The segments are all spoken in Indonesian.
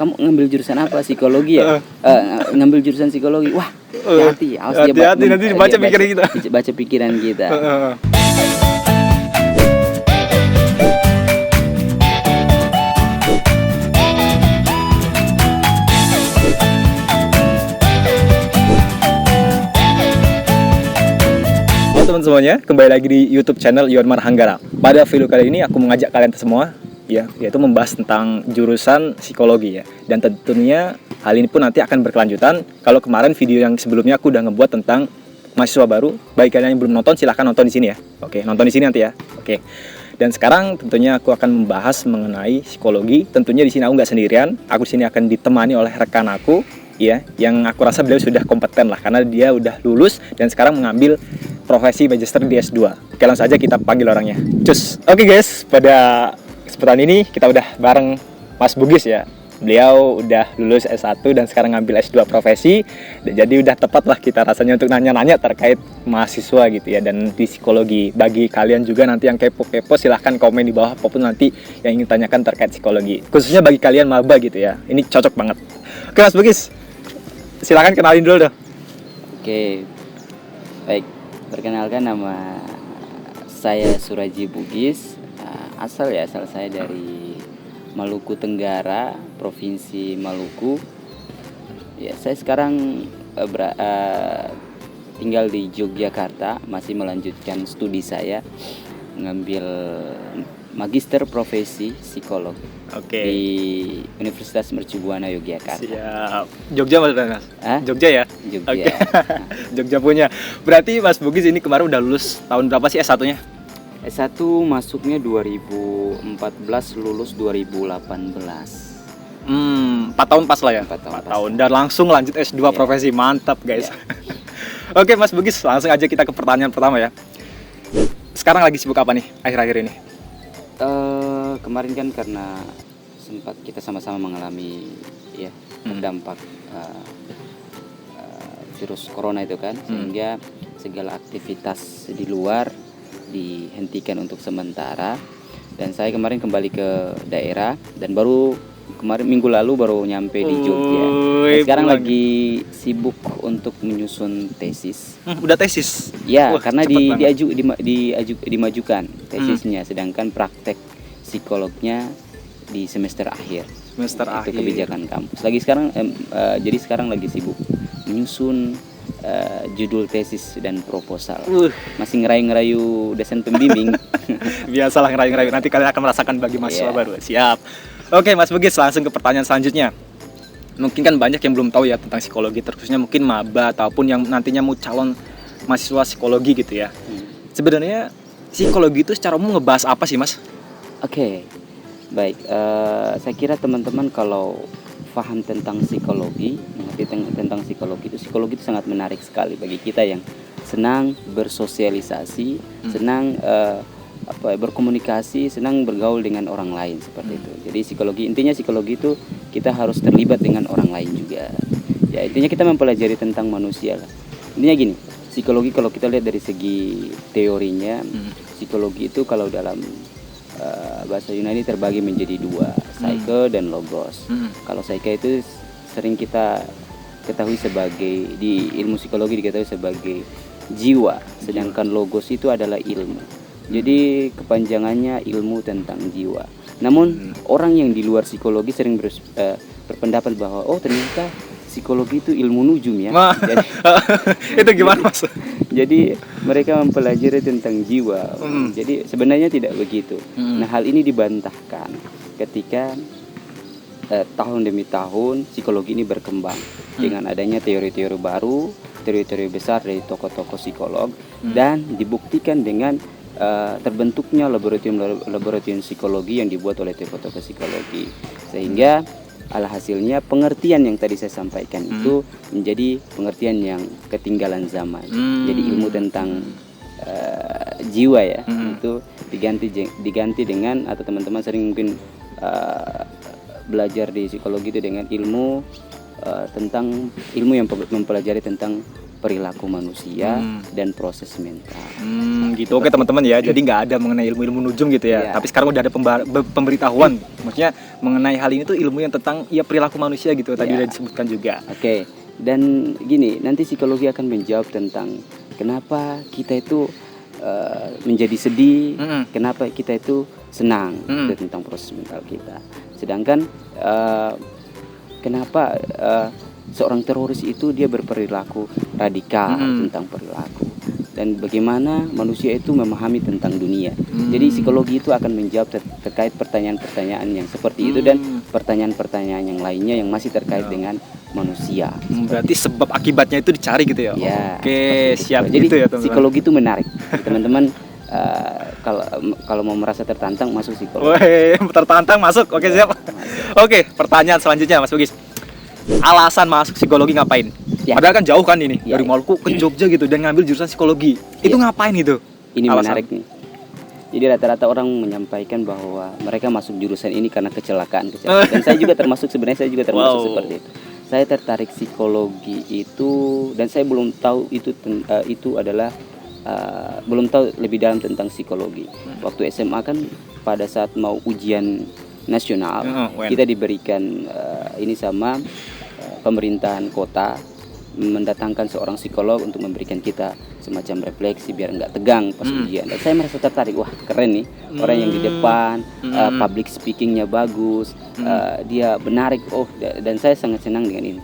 kamu ngambil jurusan apa? Psikologi ya? Ngambil jurusan psikologi. Wah, hati-hati, hati-hati nanti baca pikiran kita. Baca pikiran kita. Teman semuanya, kembali lagi di YouTube channel Iwan Marhanggara. Pada video kali ini aku mengajak kalian semua yaitu membahas tentang jurusan psikologi ya. Dan tentunya hal ini pun nanti akan berkelanjutan. Kalau kemarin video yang sebelumnya aku udah ngebuat tentang mahasiswa baru, bagi kalian yang belum nonton silahkan nonton di sini ya. Oke, nonton di sini nanti ya. Oke. Dan sekarang tentunya aku akan membahas mengenai psikologi. Tentunya di sini aku nggak sendirian. Aku di sini akan ditemani oleh rekan aku ya, yang aku rasa beliau sudah kompeten lah karena dia udah lulus dan sekarang mengambil profesi magister di S2. Oke, langsung saja kita panggil orangnya. Cus. Oke guys, pada kesempatan ini kita udah bareng Mas Bugis ya. Beliau udah lulus S1 dan sekarang ngambil S2 profesi. Jadi udah tepat lah kita rasanya untuk nanya-nanya terkait mahasiswa gitu ya dan di psikologi. Bagi kalian juga nanti yang kepo-kepo silahkan komen di bawah apapun nanti yang ingin tanyakan terkait psikologi. Khususnya bagi kalian maba gitu ya. Ini cocok banget. Oke Mas Bugis, silahkan kenalin dulu dong. Oke, baik. Perkenalkan, nama saya Suraji Bugis. Asal saya dari Maluku Tenggara, Provinsi Maluku. Ya, saya sekarang tinggal di Yogyakarta, masih melanjutkan studi saya, mengambil magister profesi psikolog di Universitas Mercu Buana Yogyakarta. Siap. Jogja Mas? Jogja ya? Jogja. Okay. Jogja punya. Berarti Mas Bugis ini kemarin udah lulus tahun berapa sih S1-nya? S1 masuknya 2014, lulus 2018. 4 tahun pas lah ya? 4 tahun. Dan langsung lanjut S2 profesi. Mantap guys. Oke Mas Bugis, langsung aja kita ke pertanyaan pertama ya. Sekarang lagi sibuk apa nih akhir-akhir ini? Kemarin kan karena sempat kita sama-sama mengalami terdampak virus corona itu kan, sehingga segala aktivitas di luar dihentikan untuk sementara. Dan saya kemarin kembali ke daerah dan baru kemarin minggu lalu baru nyampe di Jogja. Dan sekarang lagi sibuk untuk menyusun tesis. Udah tesis? Ya, karena dimajukan tesisnya, sedangkan praktek psikolognya di semester akhir. Itu kebijakan kampus. Jadi sekarang lagi sibuk menyusun judul tesis dan proposal. Masih ngerayu-ngerayu dosen pembimbing. Biasalah ngerayu-ngerayu. Nanti kalian akan merasakan bagi mahasiswa baru. Siap. Oke Mas Bugis, langsung ke pertanyaan selanjutnya. Mungkin kan banyak yang belum tahu ya tentang psikologi, terkhususnya mungkin maba ataupun yang nantinya mau calon mahasiswa psikologi gitu ya. Sebenarnya psikologi itu secara umum ngebahas apa sih Mas? Oke, baik. Saya kira teman-teman kalau paham tentang psikologi, mengerti tentang psikologi itu sangat menarik sekali bagi kita yang senang bersosialisasi, senang berkomunikasi, senang bergaul dengan orang lain seperti itu. Jadi intinya psikologi itu kita harus terlibat dengan orang lain juga. Ya, intinya kita mempelajari tentang manusia lah. Intinya gini, psikologi kalau kita lihat dari segi teorinya, psikologi itu kalau dalam bahasa Yunani terbagi menjadi 2, psyche dan logos. Kalau psyche itu sering kita ketahui sebagai, di ilmu psikologi diketahui sebagai jiwa, sedangkan logos itu adalah ilmu. Jadi kepanjangannya ilmu tentang jiwa. Namun orang yang di luar psikologi sering berpendapat bahwa ternyata psikologi itu ilmu nujum ya. Jadi, itu gimana Mas? Jadi mereka mempelajari tentang jiwa. Jadi sebenarnya tidak begitu. Nah, hal ini dibantahkan ketika tahun demi tahun psikologi ini berkembang dengan adanya teori-teori baru, teori-teori besar dari tokoh-tokoh psikolog, dan dibuktikan dengan terbentuknya laboratorium psikologi yang dibuat oleh tokoh-tokoh psikologi, sehingga alhasilnya pengertian yang tadi saya sampaikan itu menjadi pengertian yang ketinggalan zaman. Jadi ilmu tentang jiwa ya, itu diganti dengan, atau teman-teman sering mungkin belajar di psikologi itu dengan ilmu tentang ilmu yang mempelajari tentang perilaku manusia dan proses mental. Gitu. Oke teman-teman ya, jadi nggak ada mengenai ilmu-ilmu nujum gitu ya. Tapi sekarang udah ada pemberitahuan, maksudnya mengenai hal ini tuh ilmu yang tentang ya perilaku manusia gitu. Tadi udah disebutkan juga. Oke. Dan gini, nanti psikologi akan menjawab tentang kenapa kita itu menjadi sedih, kenapa kita itu senang, itu tentang proses mental kita. Sedangkan kenapa seorang teroris itu dia berperilaku radikal tentang perilaku, dan bagaimana manusia itu memahami tentang dunia. Jadi psikologi itu akan menjawab terkait pertanyaan-pertanyaan yang seperti itu dan pertanyaan-pertanyaan yang lainnya yang masih terkait dengan manusia. Berarti sebab akibatnya itu dicari gitu ya? Ya. Oke, siap. Jadi gitu ya teman-teman. psikologi itu menarik. Teman-teman kalau mau merasa tertantang masuk psikologi. Woi, tertantang masuk. Oke, siap. Oke, pertanyaan selanjutnya Mas Bugis. Alasan masuk psikologi ngapain? Padahal kan jauh kan ini, dari Maluku ke Jogja gitu dan ngambil jurusan psikologi. Itu ngapain itu? Ini menarik nih. Jadi rata-rata orang menyampaikan bahwa mereka masuk jurusan ini karena kecelakaan. Dan saya juga termasuk, sebenarnya saya juga termasuk seperti itu. Saya tertarik psikologi itu dan saya belum tahu itu adalah belum tahu lebih dalam tentang psikologi. Waktu SMA kan pada saat mau ujian nasional kita diberikan ini sama pemerintahan kota mendatangkan seorang psikolog untuk memberikan kita semacam refleksi biar nggak tegang pas ujian. Dan saya merasa tertarik, wah keren nih orang yang di depan, public speakingnya bagus, dia menarik, dan saya sangat senang dengan ini.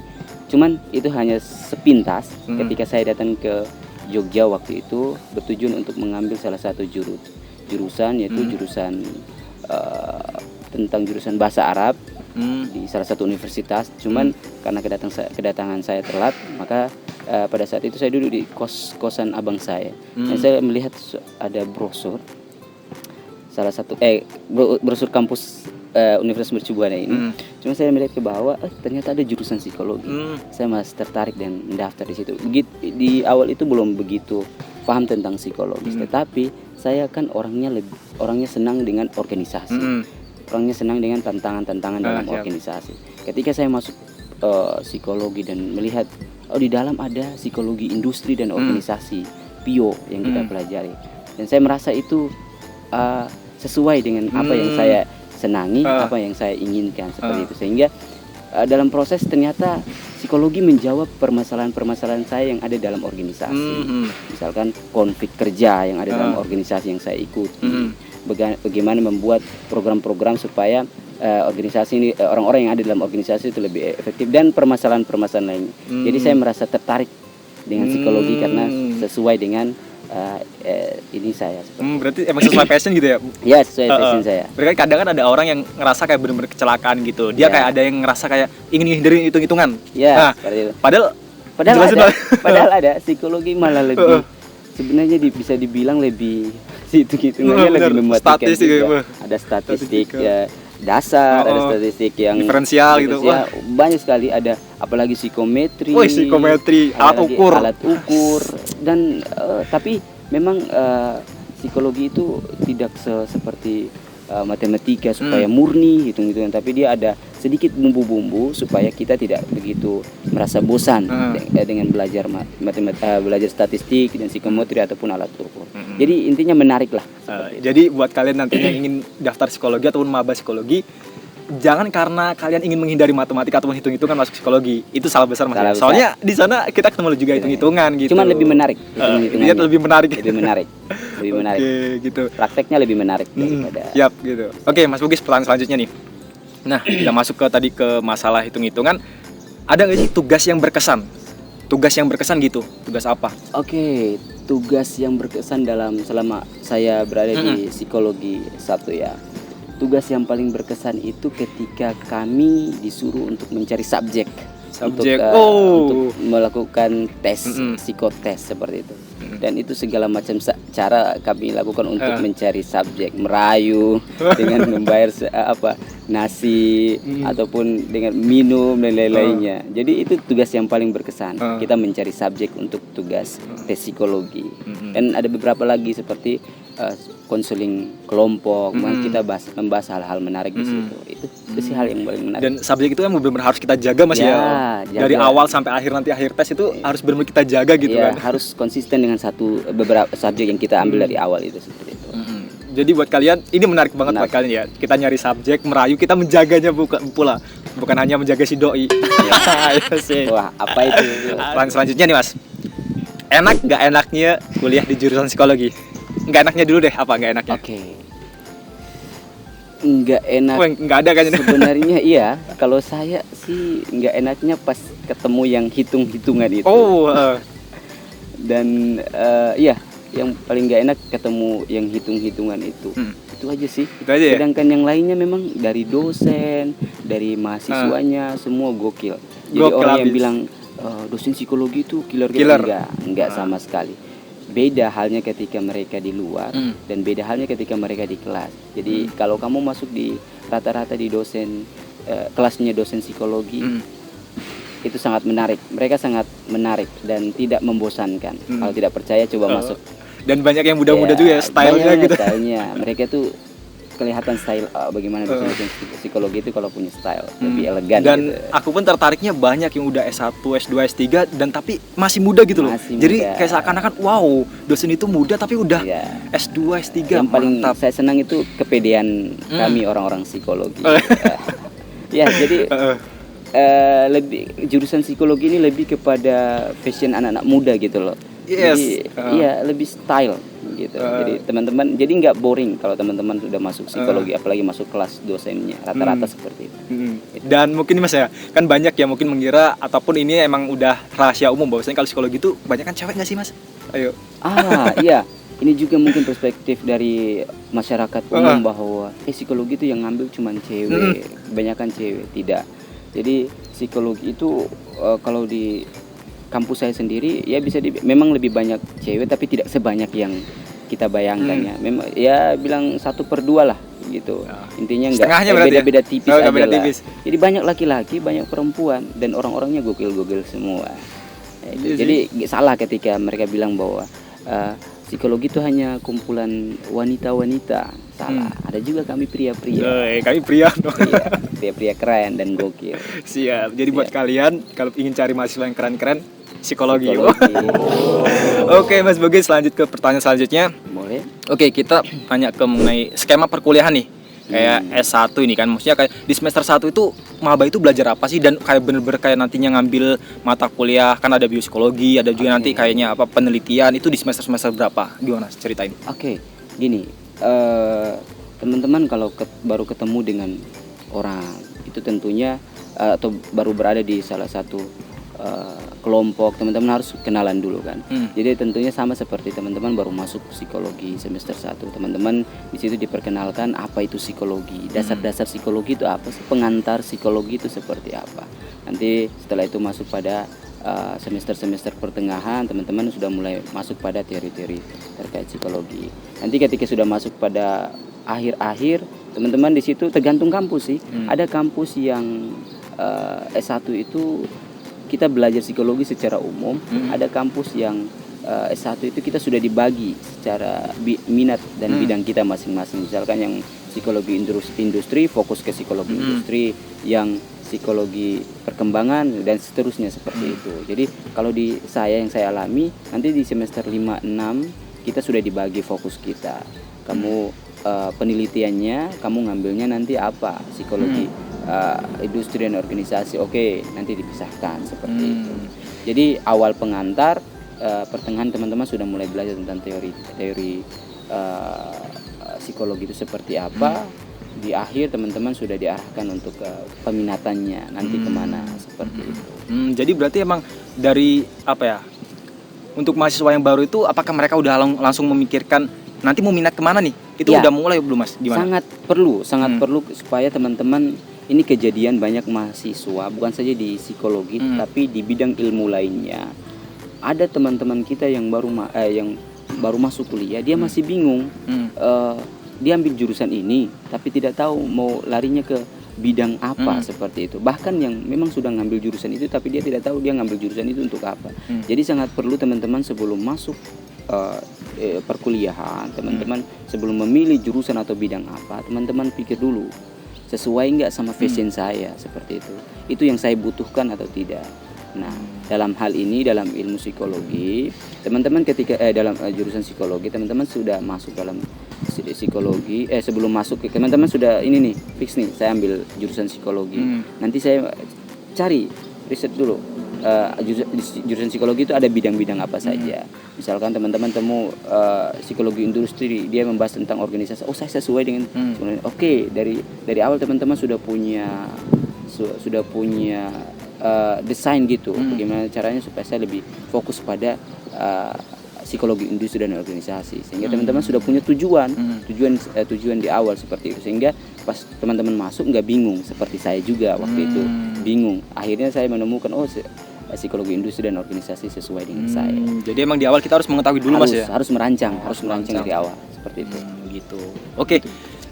Cuman itu hanya sepintas ketika saya datang ke Jogja waktu itu bertujuan untuk mengambil salah satu jurusan yaitu jurusan tentang jurusan bahasa Arab di salah satu universitas. Cuman karena kedatangan saya telat, maka pada saat itu saya duduk di kosan abang saya. Dan saya melihat ada brosur salah satu brosur kampus Universitas Mercu Buana ini. Cuma saya melihat ke bawah, ternyata ada jurusan psikologi. Saya masih tertarik dan mendaftar di situ. Di awal itu belum begitu paham tentang psikologis, tetapi saya kan orangnya senang dengan organisasi. Orangnya senang dengan tantangan-tantangan dalam organisasi. Ketika saya masuk psikologi dan melihat di dalam ada psikologi industri dan organisasi, PIO yang kita pelajari, dan saya merasa itu sesuai dengan apa yang saya senangi, apa yang saya inginkan seperti itu. Sehingga dalam proses ternyata psikologi menjawab permasalahan-permasalahan saya yang ada dalam organisasi. Misalkan konflik kerja yang ada dalam organisasi yang saya ikuti. Bagaimana membuat program-program supaya organisasi ini, orang-orang yang ada dalam organisasi itu lebih efektif, dan permasalahan-permasalahan lainnya. Jadi saya merasa tertarik dengan psikologi karena sesuai dengan ini saya. Berarti emang sesuai passion gitu ya? Ya, sesuai passion saya. Berarti kadang kan ada orang yang ngerasa kayak benar-benar kecelakaan gitu. Dia kayak ada yang ngerasa kayak ingin hindarin hitung-hitungan. Ya, seperti itu. Padahal ada psikologi malah lebih sebenarnya bisa dibilang lebih hitung-hitungannya lebih mematikan juga. Ada statistik ya dasar, ada statistik yang diferensial gitu. Banyak sekali, ada apalagi psikometri. Alat ukur dan tapi memang psikologi itu tidak seperti matematika supaya murni hitung-hitungan, tapi dia ada sedikit bumbu-bumbu supaya kita tidak begitu merasa bosan dengan belajar belajar statistik dan psikometri ataupun alat ukur. Jadi intinya menarik lah. Jadi buat kalian nantinya yang ingin daftar psikologi ataupun maba psikologi, jangan karena kalian ingin menghindari matematika ataupun hitung-hitungan masuk psikologi. Itu salah besar Mas. Soalnya di sana kita ketemu juga hitung-hitungan gitu. Cuman lebih menarik. Dia lebih menarik. Lebih menarik. Oke, gitu. Prakteknya lebih menarik daripada. Siap gitu. Oke, Mas Bugis, pertanyaan selanjutnya nih. Nah, kita masuk ke masalah hitung-hitungan. Ada nggak sih tugas yang berkesan? Tugas yang berkesan gitu. Tugas apa? Oke, tugas yang berkesan selama saya berada di psikologi 1 ya. Tugas yang paling berkesan itu ketika kami disuruh untuk mencari subjek. Untuk melakukan tes, psikotes seperti itu. Dan itu segala macam cara kami lakukan untuk mencari subjek, merayu dengan membayar nasi ataupun dengan minum dan lain-lainnya. Jadi itu tugas yang paling berkesan. Kita mencari subjek untuk tugas tes psikologi. Dan ada beberapa lagi seperti konseling kelompok, kita membahas hal-hal menarik di situ. Itu sih hal yang paling menarik. Dan subjek itu yang benar-benar harus kita jaga Mas ya. Dari jaga. awal sampai akhir, nanti akhir tes itu harus benar-benar kita jaga gitu kan. Harus konsisten dengan beberapa subjek yang kita ambil dari awal itu seperti itu. Jadi buat kalian ini menarik banget buat kalian ya. Kita nyari subjek, merayu, kita menjaganya bukan hanya menjaga si doi. Wah, apa itu? Selanjutnya nih Mas. Enak nggak enaknya kuliah di jurusan psikologi? Nggak enaknya dulu deh, apa nggak enaknya? Oke. Nggak enak. Nggak ada kan? Sebenarnya iya. Kalau saya sih nggak enaknya pas ketemu yang hitung-hitungan itu. Dan iya, yang paling nggak enak ketemu yang hitung-hitungan itu. Itu aja sih. Itu aja ya? Sedangkan yang lainnya memang dari dosen, dari mahasiswanya semua gokil. Jadi orang yang bilang dosen psikologi itu killer. Enggak sama sekali. Beda halnya ketika mereka di luar dan beda halnya ketika mereka di kelas. Jadi kalau kamu masuk di rata-rata di dosen kelasnya dosen psikologi itu sangat menarik. Mereka sangat menarik dan tidak membosankan. Kalau tidak percaya coba masuk. Dan banyak yang muda-muda juga ya, stylenya gitu. Stylenya. Mereka tuh kelihatan style bagaimana dosen psikologi itu kalau punya style lebih elegan. Dan gitu. Aku pun tertariknya banyak yang udah S1, S2, S3 dan tapi masih muda gitu loh. Jadi kayak seakan-akan wow, dosen itu muda tapi udah S2, S3. Yang paling saya senang itu kepedean kami orang-orang psikologi. Ya, jadi lebih jurusan psikologi ini lebih kepada fashion anak-anak muda gitu loh. Jadi iya lebih style gitu. Jadi teman-teman jadi nggak boring kalau teman-teman sudah masuk psikologi, apalagi masuk kelas dosennya rata-rata seperti itu. Dan mungkin Mas ya, kan banyak yang mungkin mengira ataupun ini emang udah rahasia umum bahwasanya kalau psikologi itu banyak kan cewek nggak sih Mas? Ayo. Iya. Ini juga mungkin perspektif dari masyarakat umum bahwa psikologi itu yang ngambil cuma cewek, kebanyakan cewek. Tidak. Jadi psikologi itu kalau di kampus saya sendiri ya memang lebih banyak cewek tapi tidak sebanyak yang kita bayangkan ya. Memang ya bilang 1/2 lah gitu. Intinya enggak beda-beda tipis aja lah. Jadi banyak laki-laki, banyak perempuan dan orang-orangnya gokil-gokil semua. Jadi salah ketika mereka bilang bahwa psikologi itu hanya kumpulan wanita-wanita. Salah. Ada juga kami pria-pria. Kami pria dong. Iya, pria-pria keren dan gokil. Siap. Jadi buat kalian kalau ingin cari mahasiswa yang keren-keren, psikologi. Oke, Mas Bogi, lanjut ke pertanyaan selanjutnya. Boleh. Oke, kita tanya ke mengenai skema perkuliahan nih. Kayak S1 ini kan, maksudnya kayak di semester 1 itu maba itu belajar apa sih, dan kayak bener-bener kayak nantinya ngambil mata kuliah kan ada biopsikologi, ada juga nanti kayaknya apa penelitian itu di semester berapa? Gimana ceritain? Oke, gini, teman-teman kalau baru ketemu dengan orang itu tentunya atau baru berada di salah satu kelompok, teman-teman harus kenalan dulu kan. Jadi tentunya sama seperti teman-teman baru masuk psikologi semester 1. Teman-teman di situ diperkenalkan apa itu psikologi, dasar-dasar psikologi itu apa sih, pengantar psikologi itu seperti apa. Nanti setelah itu masuk pada semester-semester pertengahan, teman-teman sudah mulai masuk pada teori-teori terkait psikologi. Nanti ketika sudah masuk pada akhir-akhir, teman-teman di situ tergantung kampus sih. Ada kampus yang S1 itu kita belajar psikologi secara umum, ada kampus yang S1 itu kita sudah dibagi secara minat dan bidang kita masing-masing. Misalkan yang psikologi industri fokus ke psikologi industri, yang psikologi perkembangan dan seterusnya seperti itu. Jadi kalau di yang saya alami nanti di semester 5-6 kita sudah dibagi fokus kita. Kamu penelitiannya kamu ngambilnya nanti apa? Psikologi industri dan organisasi. Oke, nanti dipisahkan seperti itu. Jadi awal pengantar, pertengahan teman-teman sudah mulai belajar tentang teori psikologi itu seperti apa. Di akhir teman-teman sudah diarahkan untuk peminatannya nanti kemana seperti itu. Jadi berarti emang dari apa ya? Untuk mahasiswa yang baru itu apakah mereka udah langsung memikirkan nanti mau minat kemana nih? Itu udah mulai belum Mas? Gimana? Sangat perlu supaya teman-teman, ini kejadian banyak mahasiswa bukan saja di psikologi tapi di bidang ilmu lainnya. Ada teman-teman kita yang baru masuk kuliah, dia masih bingung. Dia ambil jurusan ini tapi tidak tahu mau larinya ke bidang apa seperti itu. Bahkan yang memang sudah ngambil jurusan itu tapi dia tidak tahu dia ngambil jurusan itu untuk apa. Jadi sangat perlu teman-teman sebelum masuk perkuliahan, teman-teman sebelum memilih jurusan atau bidang apa, teman-teman pikir dulu sesuai nggak sama passion saya, seperti itu. Itu yang saya butuhkan atau tidak. Nah, dalam hal ini dalam ilmu psikologi, teman-teman ketika dalam jurusan psikologi, teman-teman sudah masuk dalam psikologi, sebelum masuk ke teman-teman sudah ini nih fix nih, saya ambil jurusan psikologi. Nanti saya cari riset dulu. Jurusan psikologi itu ada bidang-bidang apa saja. Misalkan teman-teman temu psikologi industri, dia membahas tentang organisasi. Oh, saya sesuai dengan Oke, dari awal teman-teman sudah punya desain gitu. Bagaimana caranya supaya saya lebih fokus pada psikologi industri dan organisasi, sehingga teman-teman sudah punya tujuan di awal seperti itu, sehingga pas teman-teman masuk nggak bingung seperti saya juga waktu itu bingung. Akhirnya saya menemukan psikologi industri dan organisasi sesuai dengan saya. Jadi emang di awal kita harus mengetahui dulu mas ya? Harus merancang dari awal seperti itu. Gitu. Oke.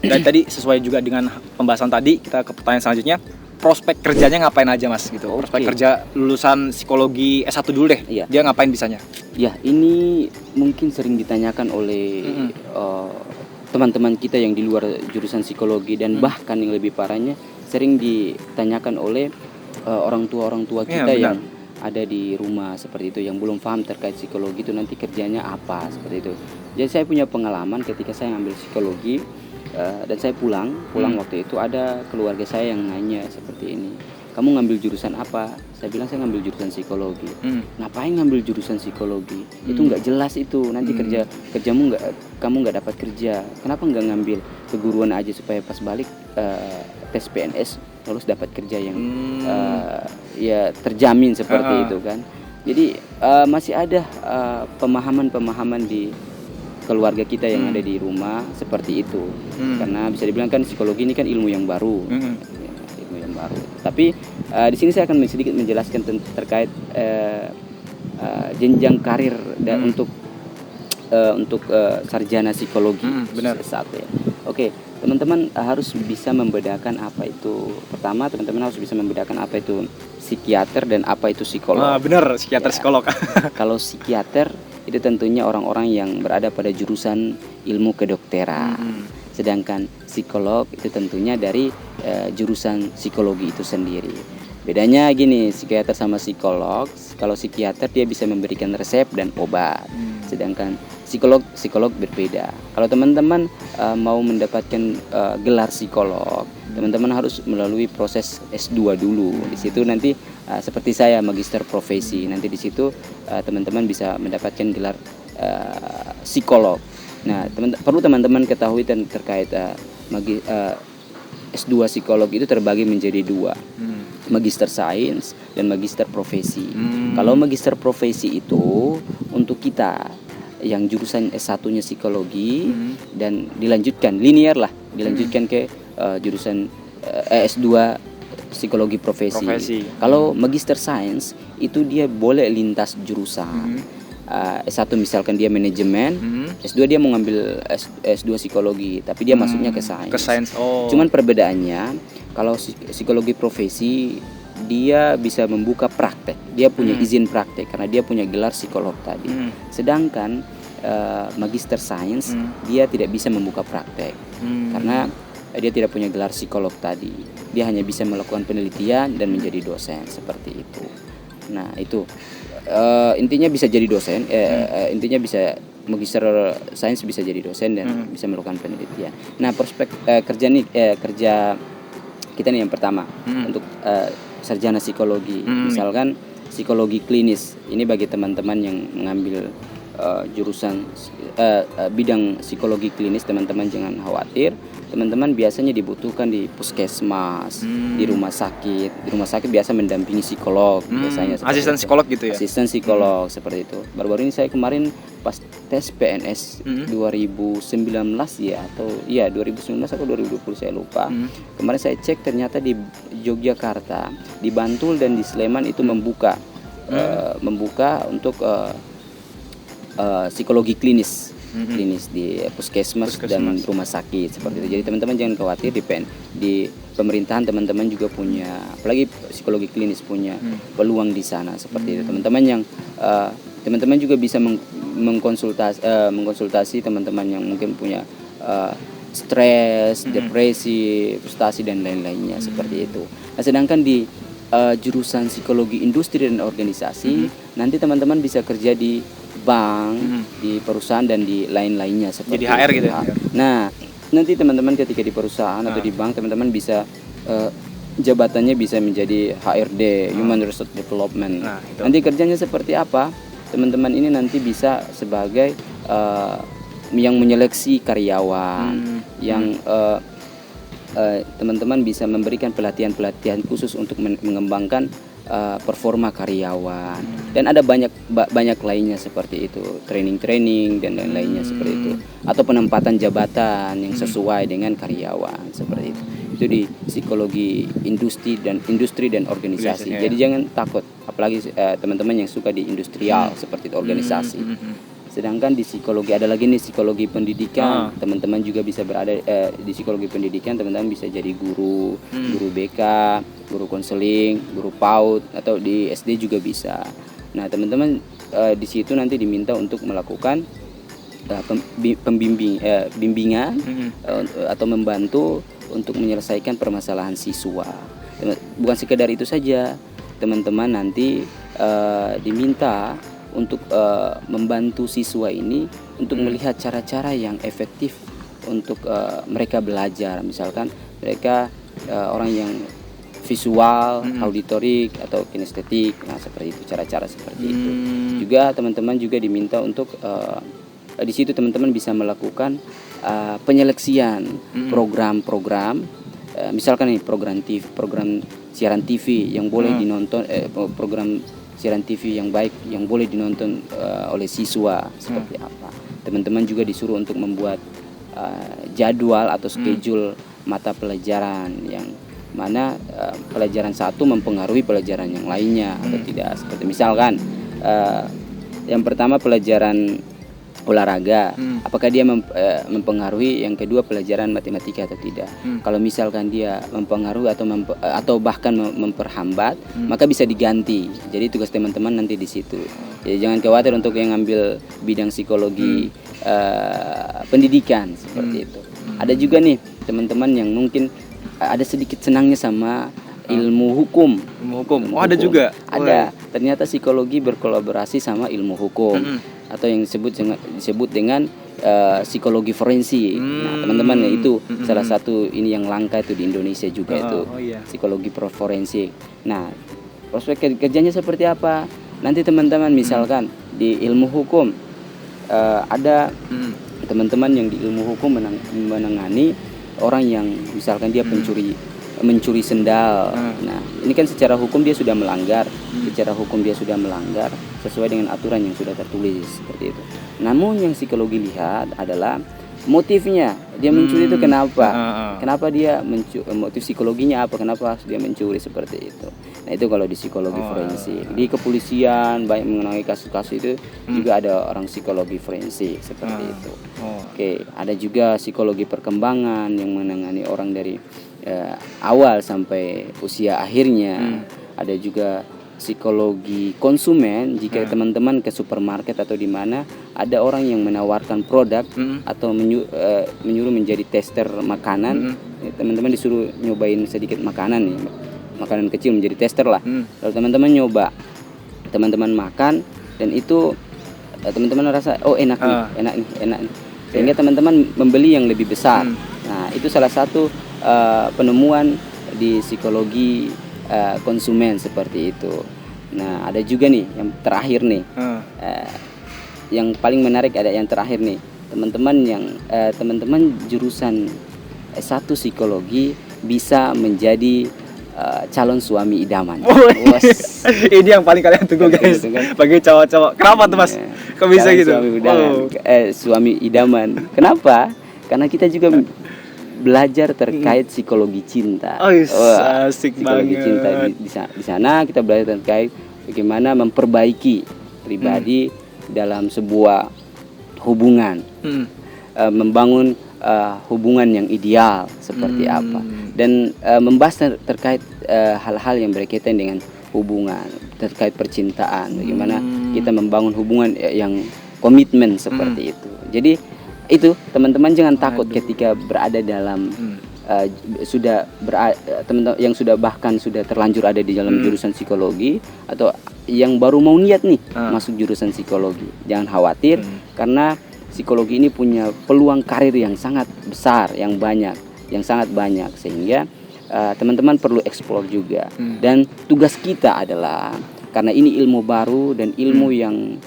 Dan tadi sesuai juga dengan pembahasan tadi, kita ke pertanyaan selanjutnya. Prospek kerjanya ngapain aja mas gitu? Prospek kerja lulusan psikologi S1 dulu deh. Iya. Dia ngapain bisanya? Ya, ini mungkin sering ditanyakan oleh teman-teman kita yang di luar jurusan psikologi, dan bahkan yang lebih parahnya sering ditanyakan oleh orang tua kita yang ada di rumah seperti itu, yang belum paham terkait psikologi itu nanti kerjanya apa seperti itu. Jadi saya punya pengalaman ketika saya ngambil psikologi, dan saya pulang waktu itu ada keluarga saya yang nanya seperti ini, kamu ngambil jurusan apa? Saya bilang saya ngambil jurusan psikologi. Ngapain ngambil jurusan psikologi? Itu nggak jelas itu, nanti kamu nggak dapat kerja. Kenapa nggak ngambil keguruan aja supaya pas balik tes PNS terus dapat kerja yang ya terjamin seperti itu kan. Jadi masih ada pemahaman di keluarga kita yang ada di rumah seperti itu. Karena bisa dibilang kan psikologi ini kan ilmu yang baru. Ilmu yang baru. Tapi di sini saya akan sedikit menjelaskan terkait jenjang karir untuk sarjana psikologi. Benar. Satu ya. Oke, teman-teman harus bisa membedakan apa itu. Pertama, teman-teman harus bisa membedakan apa itu psikiater dan apa itu psikolog. Benar, psikiater psikolog. Kalau psikiater itu tentunya orang-orang yang berada pada jurusan ilmu kedokteran. Sedangkan psikolog itu tentunya dari jurusan psikologi itu sendiri. Bedanya gini, psikiater sama psikolog. Kalau psikiater dia bisa memberikan resep dan obat. Sedangkan psikolog berbeda. Kalau teman-teman mau mendapatkan gelar psikolog, teman-teman harus melalui proses S2 dulu. Di situ nanti seperti saya magister profesi. Nanti di situ teman-teman bisa mendapatkan gelar psikolog. Nah, perlu teman-teman ketahui terkait S2 psikolog itu terbagi menjadi dua. Magister sains dan magister profesi. Kalau magister profesi itu untuk kita yang jurusan S1-nya psikologi dan dilanjutkan linear lah, dilanjutkan ke jurusan S2 psikologi profesi. Kalau magister sains itu dia boleh lintas jurusan. S1 misalkan dia manajemen, S2 dia mau ngambil S2 psikologi, tapi dia masuknya ke sains. Cuman perbedaannya kalau psikologi profesi dia bisa membuka praktek, dia punya izin praktek karena dia punya gelar psikolog tadi. Sedangkan magister sains dia tidak bisa membuka praktek karena dia tidak punya gelar psikolog tadi. Dia hanya bisa melakukan penelitian dan menjadi dosen seperti itu. Nah itu intinya bisa jadi dosen, intinya bisa magister sains bisa jadi dosen dan bisa melakukan penelitian. Nah prospek kerja kita nih yang pertama untuk sarjana psikologi, misalkan psikologi klinis. Ini bagi teman-teman yang mengambil jurusan bidang psikologi klinis, teman-teman jangan khawatir. Teman-teman biasanya dibutuhkan di puskesmas, di rumah sakit. Di rumah sakit biasa mendampingi psikolog biasanya. Asisten psikolog gitu ya? Asisten psikolog seperti itu. Baru-baru ini saya kemarin pas tes PNS 2019 ya, atau iya 2019 atau 2020 saya lupa. Kemarin saya cek ternyata di Yogyakarta, di Bantul dan di Sleman itu membuka untuk psikologi klinis di puskesmas dan rumah sakit seperti itu. Jadi teman-teman jangan khawatir, di pemerintahan teman-teman juga punya, apalagi psikologi klinis punya peluang di sana seperti itu. Teman-teman juga bisa mengkonsultasi teman-teman yang mungkin punya stres, depresi, frustasi dan lain-lainnya seperti itu. Nah, sedangkan di jurusan psikologi industri dan organisasi nanti teman-teman bisa kerja di bank, di perusahaan dan di lain-lainnya seperti Jadi HR itu. gitu ya? Nah, nanti teman-teman ketika di perusahaan atau di bank teman-teman bisa jabatannya bisa menjadi HRD, Human Resource Development. Nah, itu. Nanti kerjanya seperti apa? Teman-teman ini nanti bisa sebagai yang menyeleksi karyawan, yang teman-teman bisa memberikan pelatihan-pelatihan khusus untuk mengembangkan performa karyawan, dan ada banyak lainnya seperti itu, training dan lain-lainnya seperti itu, atau penempatan jabatan yang sesuai dengan karyawan seperti itu. Itu di psikologi industri dan organisasi. Jadi jangan takut, apalagi teman-teman yang suka di industrial seperti itu, organisasi. Sedangkan di psikologi ada lagi nih psikologi pendidikan. Teman-teman juga bisa berada di psikologi pendidikan, teman-teman bisa jadi guru BK, guru konseling, guru PAUD, atau di SD juga bisa. Nah, teman-teman di situ nanti diminta untuk melakukan bimbingan atau membantu untuk menyelesaikan permasalahan siswa. Bukan sekedar itu saja, teman-teman nanti diminta untuk membantu siswa ini untuk melihat cara-cara yang efektif untuk mereka belajar. Misalkan mereka orang yang visual, auditorik atau kinestetik, nah seperti itu, cara-cara seperti itu. Juga teman-teman juga diminta untuk di situ teman-teman bisa melakukan penyeleksian program-program, misalkan nih program siaran TV yang boleh dinonton, program siaran TV yang baik yang boleh dinonton oleh siswa seperti apa. Teman-teman juga disuruh untuk membuat jadwal atau schedule mata pelajaran yang mana pelajaran satu mempengaruhi pelajaran yang lainnya atau tidak. Seperti misalkan yang pertama pelajaran olahraga, apakah dia mempengaruhi yang kedua pelajaran matematika atau tidak. Kalau misalkan dia mempengaruhi atau bahkan memperhambat, maka bisa diganti. Jadi tugas teman-teman nanti di situ. Jadi jangan khawatir untuk yang ngambil bidang psikologi pendidikan seperti itu. Ada juga nih teman-teman yang mungkin ada sedikit senangnya sama ilmu hukum. Oh, ada juga. Ada. Ternyata psikologi berkolaborasi sama ilmu hukum. Atau yang disebut dengan psikologi forensik. Nah, teman-teman itu salah satu ini yang langka itu di Indonesia juga itu psikologi forensik. Nah, prospek kerjanya seperti apa? Nanti teman-teman misalkan di ilmu hukum ada teman-teman yang di ilmu hukum menangani orang yang misalkan dia mencuri sendal. Nah, ini kan secara hukum dia sudah melanggar. Secara hukum dia sudah melanggar sesuai dengan aturan yang sudah tertulis seperti itu. Namun yang psikologi lihat adalah motifnya. Dia mencuri itu kenapa? Kenapa dia motif psikologinya apa? Kenapa dia mencuri seperti itu? Nah, itu kalau di psikologi forensik. Di kepolisian banyak mengenai kasus-kasus itu juga ada orang psikologi forensik seperti itu. Oke, ada juga psikologi perkembangan yang menangani orang dari awal sampai usia akhirnya. Ada juga psikologi konsumen, jika teman-teman ke supermarket atau di mana ada orang yang menawarkan produk atau menyuruh menjadi tester makanan, teman-teman disuruh nyobain sedikit makanan nih, makanan kecil menjadi tester lah. Lalu teman-teman nyoba, teman-teman makan dan itu teman-teman rasa enak nih, sehingga teman-teman membeli yang lebih besar. Nah, itu salah satu penemuan di psikologi konsumen seperti itu. Nah, ada juga nih yang terakhir nih, yang paling menarik ada yang terakhir nih, teman-teman jurusan S1 psikologi bisa menjadi calon suami idaman. Ini yang paling kalian tunggu guys, bagi cowok-cowok. Kenapa tuh Mas? Kok bisa gitu? Suami idaman. Kenapa? Karena kita juga belajar terkait psikologi cinta. Asik psikologi banget. Cinta di sana kita belajar terkait bagaimana memperbaiki pribadi dalam sebuah hubungan, membangun hubungan yang ideal seperti apa, dan membahas terkait hal-hal yang berkaitan dengan hubungan, terkait percintaan, bagaimana kita membangun hubungan yang komitmen seperti itu. Jadi itu teman-teman jangan takut ketika berada dalam teman-teman yang sudah bahkan sudah terlanjur ada di dalam jurusan psikologi atau yang baru mau niat nih masuk jurusan psikologi. Jangan khawatir karena psikologi ini punya peluang karir yang sangat besar, yang sangat banyak sehingga teman-teman perlu eksplor juga. Dan tugas kita adalah karena ini ilmu baru dan ilmu yang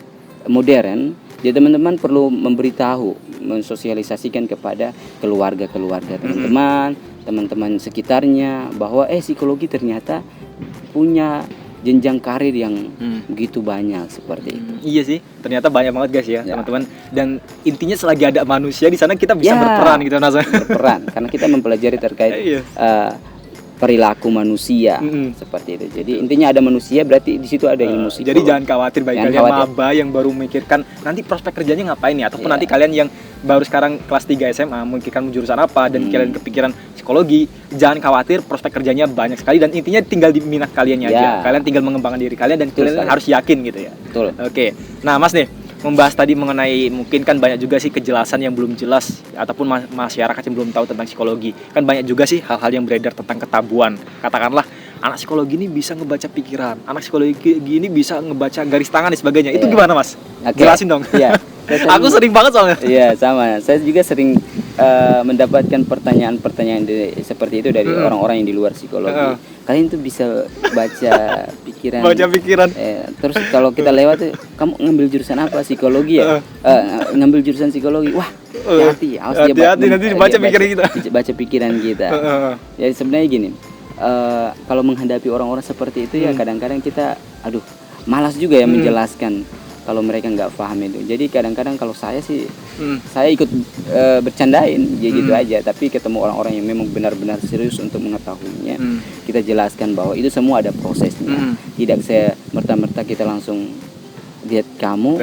modern, jadi teman-teman perlu memberitahu, mensosialisasikan kepada keluarga-keluarga teman-teman sekitarnya bahwa psikologi ternyata punya jenjang karir yang begitu banyak seperti itu. Iya sih, ternyata banyak banget guys ya teman-teman. Dan intinya selagi ada manusia di sana kita bisa berperan gitu Nasa. Berperan karena kita mempelajari terkait perilaku manusia seperti itu. Jadi intinya ada manusia berarti di situ ada ilmu psikologi. Jadi jangan khawatir bagi kalian maba yang baru memikirkan nanti prospek kerjanya ngapain nih, ataupun nanti kalian yang baru sekarang kelas 3 SMA memikirkan jurusan apa dan kalian kepikiran psikologi, jangan khawatir, prospek kerjanya banyak sekali dan intinya tinggal di minat kaliannya aja. Kalian tinggal mengembangkan diri kalian dan kalian harus yakin gitu ya. Betul. Oke. Nah, Mas nih membahas tadi mengenai mungkin kan banyak juga sih kejelasan yang belum jelas ataupun masyarakat yang belum tahu tentang psikologi. Kan banyak juga sih hal-hal yang beredar tentang ketabuhan. Katakanlah anak psikologi ini bisa ngebaca pikiran, anak psikologi ini bisa ngebaca garis tangan dan sebagainya. Itu gimana Mas? Jelasin dong. Iya. Aku sering banget soalnya. Iya, sama. Saya juga sering mendapatkan pertanyaan-pertanyaan seperti itu dari orang-orang yang di luar psikologi. Kalian tuh bisa baca pikiran. Baca pikiran. Terus kalau kita lewat tuh, kamu ngambil jurusan apa? Psikologi ya? Ngambil jurusan psikologi. Wah, hati-hati. Hati-hati nanti dibaca pikiran kita. Baca pikiran kita. Ya sebenarnya gini. Kalau menghadapi orang-orang seperti itu ya kadang-kadang kita malas juga ya menjelaskan kalau mereka nggak paham itu. Jadi kadang-kadang kalau saya sih saya ikut bercandain ya gitu aja, tapi ketemu orang-orang yang memang benar-benar serius untuk mengetahuinya, kita jelaskan bahwa itu semua ada prosesnya. Tidak saya merta-merta kita langsung lihat kamu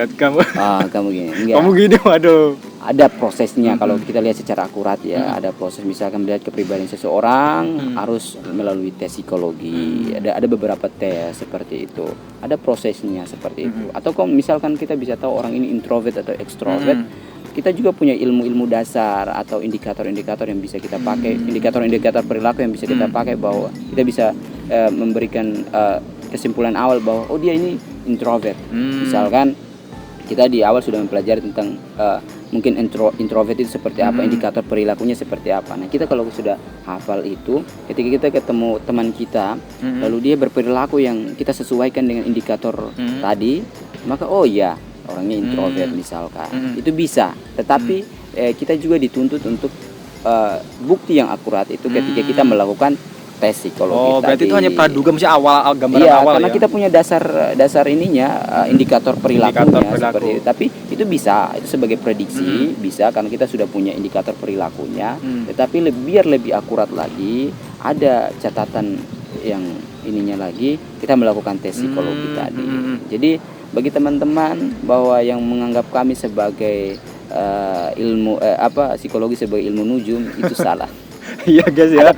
kamu gini. Enggak. Kamu gini, waduh. Ada prosesnya kalau kita lihat secara akurat ya. Ada proses, misalkan melihat kepribadian seseorang harus melalui tes psikologi. Ada beberapa tes seperti itu. Ada prosesnya seperti itu. Atau kalau misalkan kita bisa tahu orang ini introvert atau extrovert, kita juga punya ilmu-ilmu dasar atau indikator-indikator yang bisa kita pakai, indikator-indikator perilaku yang bisa kita pakai bahwa kita bisa memberikan kesimpulan awal bahwa dia ini introvert. Misalkan kita di awal sudah mempelajari tentang mungkin introvert itu seperti apa, indikator perilakunya seperti apa. Nah, kita kalau sudah hafal itu, ketika kita ketemu teman kita, lalu dia berperilaku yang kita sesuaikan dengan indikator tadi, maka orangnya introvert misalkan. Itu bisa, tetapi kita juga dituntut untuk bukti yang akurat itu ketika kita melakukan tes psikologi. Berarti tadi. itu hanya praduga, maksudnya awal gambaran awal karena ya. kita punya dasar ininya indikator perilakunya seperti itu. Tapi itu bisa, itu sebagai prediksi bisa karena kita sudah punya indikator perilakunya. Tetapi biar lebih akurat lagi, ada catatan yang ininya lagi, kita melakukan tes psikologi tadi. Jadi bagi teman-teman bahwa yang menganggap kami sebagai psikologi sebagai ilmu nujum itu salah. Iya guys ya.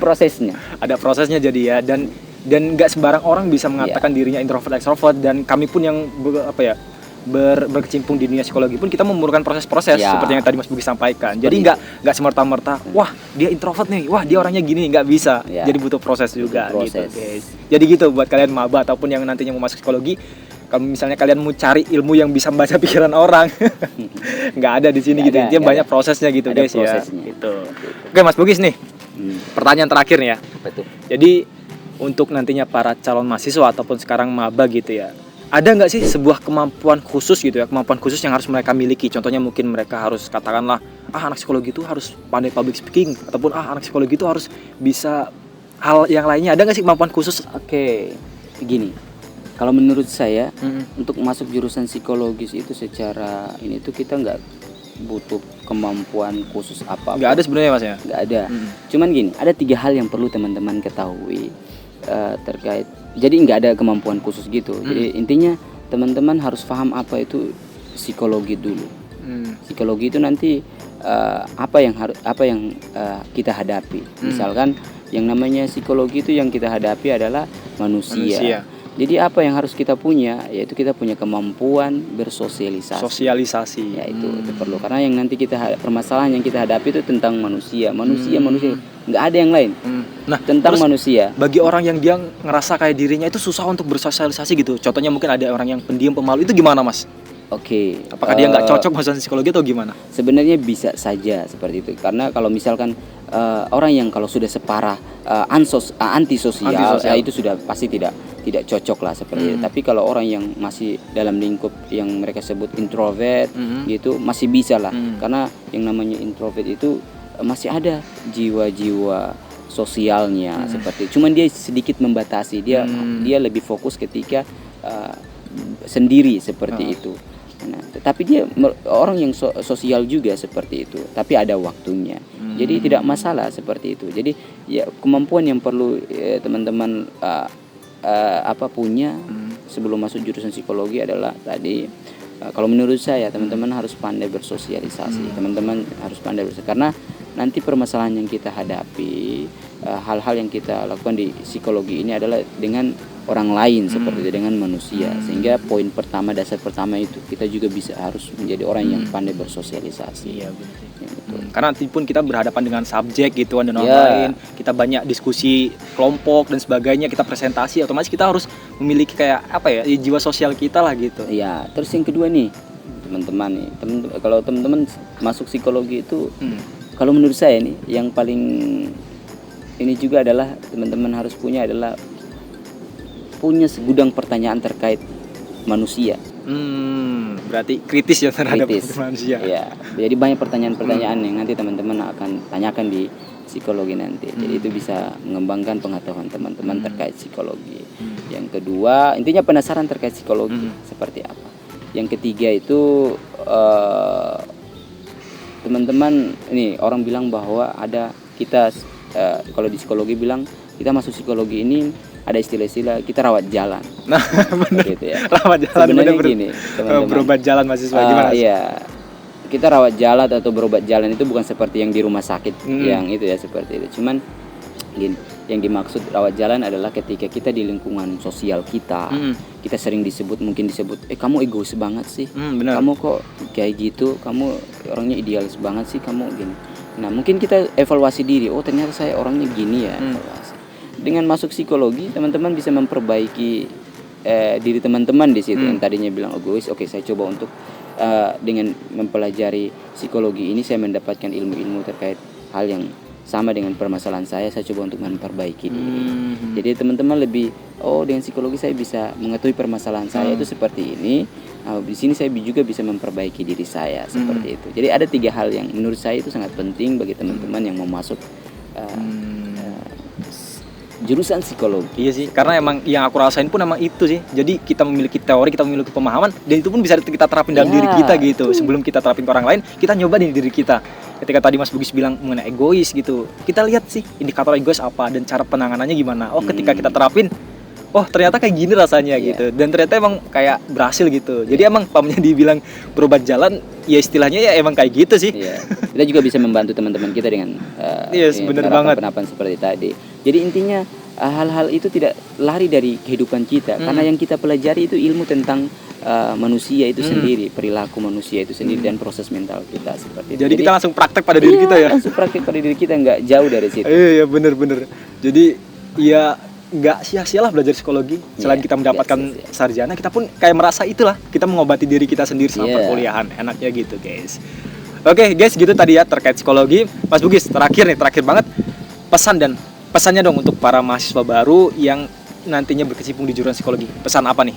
Ada prosesnya jadi ya, dan nggak sembarang orang bisa mengatakan dirinya introvert extrovert, dan kami pun yang berkecimpung di dunia psikologi pun kita memerlukan proses-proses seperti yang tadi Mas Bugi sampaikan. Jadi nggak semerta-merta wah dia introvert nih, wah dia orangnya gini, nggak bisa. Jadi butuh proses juga gitu guys. Jadi gitu buat kalian maba ataupun yang nantinya mau masuk psikologi, kalau misalnya kalian mau cari ilmu yang bisa membaca pikiran orang, nggak ada di sini gitu. Intinya banyak prosesnya gitu guys ya. Gitu. Oke Mas Bugis nih, pertanyaan terakhir nih ya. Betul. Jadi untuk nantinya para calon mahasiswa ataupun sekarang maba gitu ya, ada nggak sih sebuah kemampuan khusus gitu ya, kemampuan khusus yang harus mereka miliki? Contohnya mungkin mereka harus katakanlah, anak psikologi itu harus pandai public speaking, ataupun anak psikologi itu harus bisa hal yang lainnya. Ada nggak sih kemampuan khusus? Oke, begini. Kalau menurut saya untuk masuk jurusan psikologis itu secara ini tuh kita nggak butuh kemampuan khusus apa. Nggak ada sebenarnya Mas ya? Nggak ada. Cuman gini, ada 3 hal yang perlu teman-teman ketahui terkait. Jadi nggak ada kemampuan khusus gitu. Jadi intinya teman-teman harus paham apa itu psikologi dulu. Psikologi itu nanti apa yang kita hadapi. Misalkan yang namanya psikologi itu yang kita hadapi adalah manusia. Jadi apa yang harus kita punya, yaitu kita punya kemampuan bersosialisasi. Sosialisasi. Ya itu perlu, karena yang nanti permasalahan yang kita hadapi itu tentang manusia, manusia, nggak ada yang lain. Nah, tentang terus manusia. Bagi orang yang dia ngerasa kayak dirinya itu susah untuk bersosialisasi gitu, contohnya mungkin ada orang yang pendiam, pemalu, itu gimana Mas? Oke. Apakah dia nggak cocok masuk psikologi atau gimana? Sebenarnya bisa saja seperti itu, karena kalau misalkan orang yang kalau sudah separah antisosial, ya itu sudah pasti tidak cocok lah seperti itu. Tapi kalau orang yang masih dalam lingkup yang mereka sebut introvert gitu, masih bisa lah, karena yang namanya introvert itu masih ada jiwa-jiwa sosialnya seperti itu. Cuman dia sedikit membatasi, dia lebih fokus ketika sendiri seperti itu. Nah, tetapi dia orang yang sosial juga seperti itu, tapi ada waktunya. Jadi tidak masalah seperti itu. Jadi ya kemampuan yang perlu teman-teman punya sebelum masuk jurusan psikologi adalah tadi, kalau menurut saya teman-teman harus pandai bersosialisasi. Teman-teman harus pandai karena nanti permasalahan yang kita hadapi, hal-hal yang kita lakukan di psikologi ini adalah dengan orang lain seperti itu, dengan manusia. Sehingga poin pertama, dasar pertama itu kita juga harus menjadi orang yang pandai bersosialisasi. Iya benar. Ya, karena nanti pun kita berhadapan dengan subjek gitu dan orang lain, kita banyak diskusi kelompok dan sebagainya, kita presentasi, otomatis kita harus memiliki kayak jiwa sosial kita lah gitu. Iya. Terus yang kedua nih teman-teman nih, kalau teman-teman masuk psikologi itu, kalau menurut saya nih yang paling ini juga adalah teman-teman harus punya segudang pertanyaan terkait manusia. Berarti kritis ya terhadap manusia. Ya, jadi banyak pertanyaan-pertanyaan yang nanti teman-teman akan tanyakan di psikologi nanti. Jadi itu bisa mengembangkan pengetahuan teman-teman terkait psikologi. Yang kedua, intinya penasaran terkait psikologi seperti apa. Yang ketiga itu teman-teman, ini orang bilang bahwa kalau di psikologi bilang kita masuk psikologi ini ada istilah-istilah kita rawat jalan. Nah, benar. Gitu ya. Rawat jalan sebenarnya gini, teman-teman. Berobat jalan mahasiswa gimana? Iya. Kita rawat jalan atau berobat jalan itu bukan seperti yang di rumah sakit yang itu ya, seperti itu. Cuman gini, yang dimaksud rawat jalan adalah ketika kita di lingkungan sosial kita, kita sering mungkin disebut, kamu egois banget sih. Benar. Kamu kok kayak gitu, kamu orangnya idealis banget sih, kamu gini. Nah, mungkin kita evaluasi diri, oh ternyata saya orangnya gini ya. Dengan masuk psikologi, teman-teman bisa memperbaiki diri teman-teman di situ. Yang tadinya bilang egois, oke, saya coba untuk dengan mempelajari psikologi ini saya mendapatkan ilmu-ilmu terkait hal yang sama dengan permasalahan saya coba untuk memperbaiki diri. Jadi teman-teman lebih, dengan psikologi saya bisa mengetahui permasalahan saya itu seperti ini. Di sini saya juga bisa memperbaiki diri saya seperti itu. Jadi ada 3 hal yang menurut saya itu sangat penting bagi teman-teman yang mau masuk jurusan psikologi. Iya sih, karena emang yang aku rasain pun emang itu sih. Jadi kita memiliki teori, kita memiliki pemahaman, dan itu pun bisa kita terapin dalam diri kita gitu. Sebelum kita terapin ke orang lain, kita nyoba di diri kita. Ketika tadi Mas Bugis bilang mengenai egois gitu, kita lihat sih indikator egois apa dan cara penanganannya gimana. Ketika kita terapin, ternyata kayak gini rasanya gitu. Dan ternyata emang kayak berhasil gitu. Jadi emang pamnya dibilang berobat jalan, ya istilahnya ya emang kayak gitu sih. Kita juga bisa membantu teman-teman kita dengan penerapan seperti tadi. Jadi intinya hal-hal itu tidak lari dari kehidupan kita, karena yang kita pelajari itu ilmu tentang manusia itu sendiri, perilaku manusia itu sendiri, dan proses mental kita seperti itu. Jadi kita langsung praktek pada diri kita ya. Langsung praktek pada diri kita, nggak jauh dari situ. Iya bener. Jadi ya nggak sia-sialah belajar psikologi. Selain kita mendapatkan sarjana, kita pun kayak merasa itulah kita mengobati diri kita sendiri selama perkuliahan. Enaknya gitu guys. Oke guys, gitu tadi ya terkait psikologi. Mas Bugis, terakhir banget, pesannya dong untuk para mahasiswa baru yang nantinya berkecimpung di jurusan psikologi. Pesan apa nih?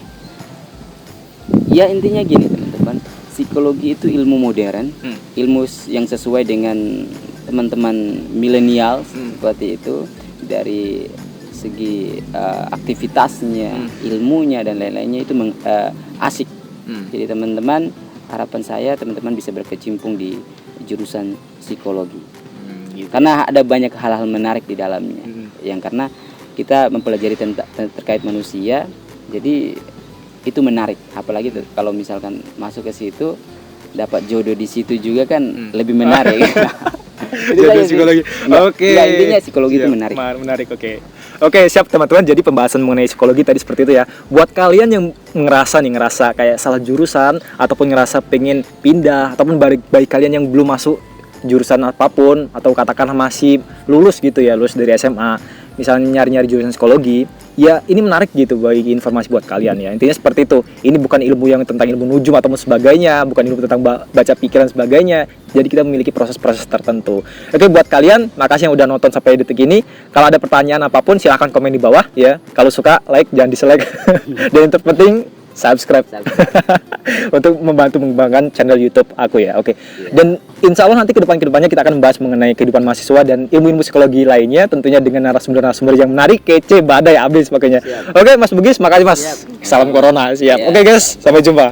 Ya intinya gini teman-teman, psikologi itu ilmu modern, ilmu yang sesuai dengan teman-teman milenial seperti itu, dari segi aktivitasnya, ilmunya dan lain-lainnya itu asik. Jadi teman-teman, harapan saya teman-teman bisa berkecimpung di jurusan psikologi. Gitu. Karena ada banyak hal-hal menarik di dalamnya. Yang karena kita mempelajari terkait manusia, jadi itu menarik. Apalagi kalau misalkan masuk ke situ, dapat jodoh di situ juga kan lebih menarik. Jodoh psikologi. Oke. Intinya psikologi itu menarik. Menarik, oke. Oke, siap teman-teman. Jadi pembahasan mengenai psikologi tadi seperti itu ya. Buat kalian yang ngerasa kayak salah jurusan ataupun ngerasa pengen pindah ataupun bagi kalian yang belum masuk jurusan apapun atau katakanlah masih lulus gitu ya, lulus dari SMA, misalnya nyari-nyari jurusan psikologi, ya ini menarik gitu bagi informasi buat kalian ya. Intinya seperti itu. Ini bukan ilmu yang tentang ilmu nujum atau sebagainya, bukan ilmu tentang baca pikiran sebagainya. Jadi kita memiliki proses-proses tertentu. Oke, buat kalian, makasih yang udah nonton sampai detik ini. Kalau ada pertanyaan apapun silahkan komen di bawah ya. Kalau suka like, jangan dislike. Dan yang terpenting subscribe. Untuk membantu mengembangkan channel YouTube aku ya. Oke. Dan insya Allah nanti kedepannya kita akan membahas mengenai kehidupan mahasiswa dan ilmu-ilmu psikologi lainnya, tentunya dengan narasumber-narasumber yang menarik, kece, badai, abis makanya. Oke, Mas Bugis, makasih Mas. Salam Corona, siap. Oke guys, sampai jumpa.